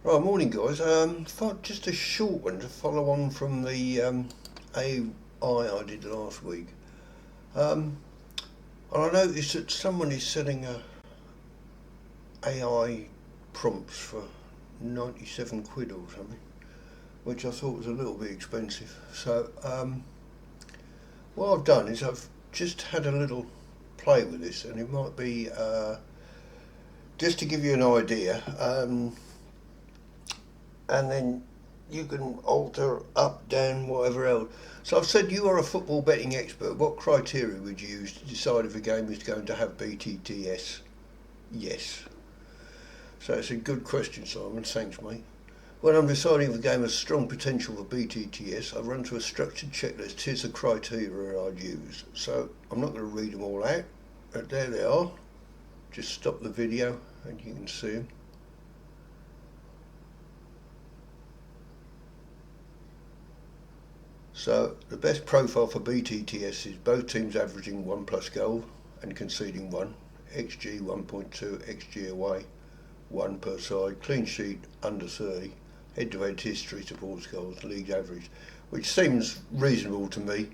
Right, morning guys. Thought just a short one to follow on from the AI I did last week. Um, and I noticed that someone is selling AI prompts for 97 quid or something, which I thought was a little bit expensive. So what I've done is I've just had a little play with this, and it might be just to give you an idea. And then you can alter up, down, whatever else. So I've said you are a football betting expert. What criteria would you use to decide if a game is going to have btts? Yes. So it's a good question, Simon. Thanks, mate. When I'm deciding if a game has strong potential for btts, I run through a structured checklist. Here's the criteria I'd use. So I'm not going to read them all out, but there they are. Just stop the video and you can see them. So the best profile for btts is both teams averaging 1+ goal and conceding 1, xg 1.2, xg away 1 per side, clean sheet under 30, head-to-head history supports goals, league average, which seems reasonable to me.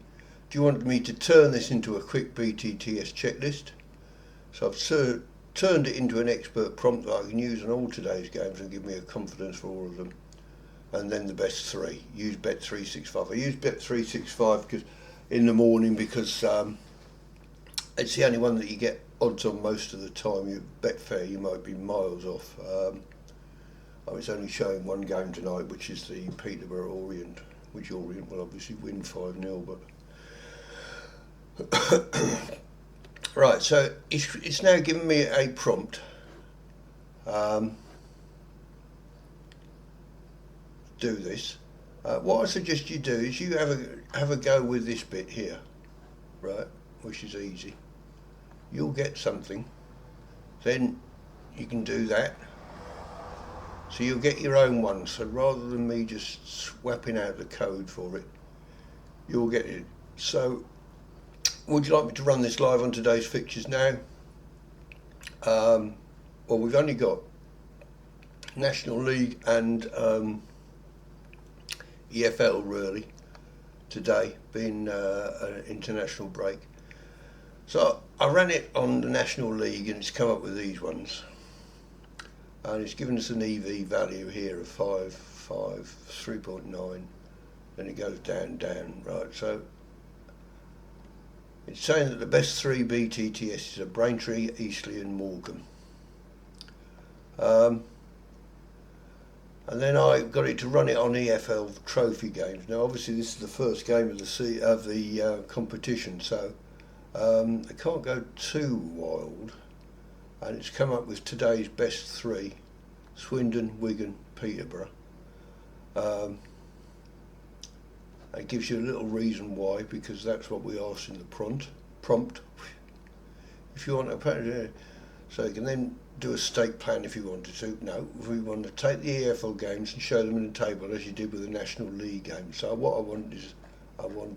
Do you want me to turn this into a quick btts checklist? So I've turned it into an expert prompt that I can use on all today's games and give me a confidence for all of them. And then the best three. Use Bet365. I use Bet365 because in the morning because it's the only one that you get odds on most of the time. You Betfair, you might be miles off. It's only showing one game tonight, which is the Peterborough Orient, which Orient will obviously win 5-0. But right, so it's now giving me a prompt. Do this. What I suggest you do is you have a go with this bit here, right, which is easy. You'll get something, then you can do that. So you'll get your own one. So rather than me just swapping out the code for it, you'll get it. So would you like me to run this live on today's fixtures now? Well, we've only got National League and EFL really today, being an international break. So I ran it on the National League and it's come up with these ones, and it's given us an EV value here of 3.9, then it goes down, right? So it's saying that the best 3 btts are Braintree, Eastleigh and Morecambe. And then I got it to run it on EFL trophy games. Now, obviously, this is the first game of the competition, so they can't go too wild. And it's come up with today's best 3: Swindon, Wigan, Peterborough. It gives you a little reason why, because that's what we asked in the prompt. If you want to, so you can then do a stake plan if you wanted to. No, if we want to take the EFL games and show them in the table as you did with the National League game. So what I want is, I'm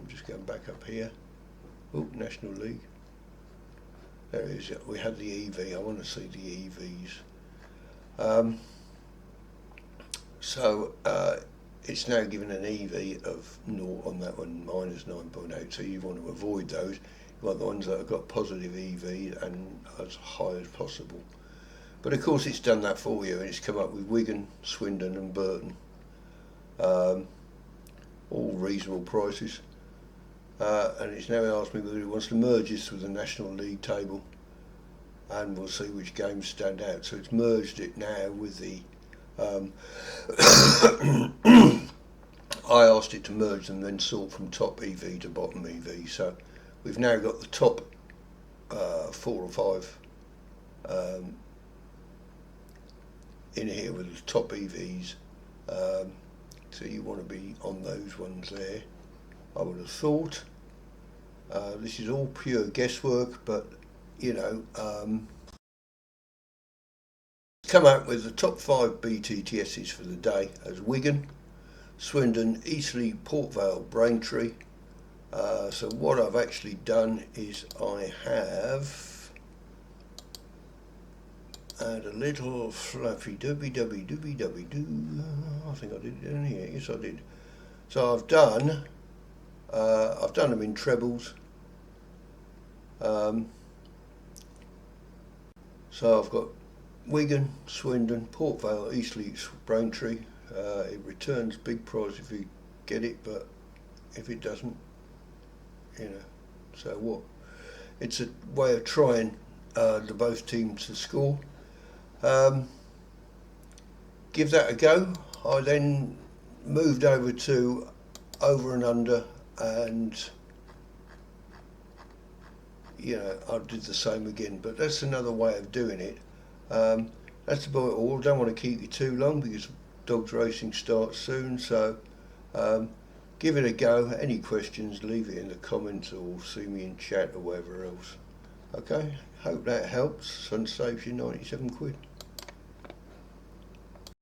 just going back up here. Oh, National League. There it is. We had the EV. I want to see the EVs. It's now given an EV of 0 on that one, -9.8. So you want to avoid those. You want the ones that have got positive EV and as high as possible. But of course it's done that for you, and it's come up with Wigan, Swindon and Burton. All reasonable prices. And it's now asked me whether it wants to merge this with the National League table, and we'll see which games stand out. So it's merged it now with the I asked it to merge them, then sort from top EV to bottom EV. So we've now got the top 4 or 5 in here with the top EVs. So you want to be on those ones there, I would have thought. This is all pure guesswork, but you know, come out with the top 5 btts for the day as Wigan, Swindon, Eastleigh, Port Vale, Braintree. So what I've actually done is I have and a little fluffy dooby. I think I did it in here. Yes, I did. So I've done them in trebles. So I've got Wigan, Swindon, Port Vale, Eastleigh, Braintree. It returns big prize if you get it, but if it doesn't, you know, so what? It's a way of trying the both teams to score. Give that a go. I then moved over to over and under, and you know, I did the same again, but that's another way of doing it. That's about it all. Don't want to keep you too long because dogs racing starts soon, so give it a go. Any questions, leave it in the comments or see me in chat or whatever else. Okay, hope that helps and saves you 97 quid.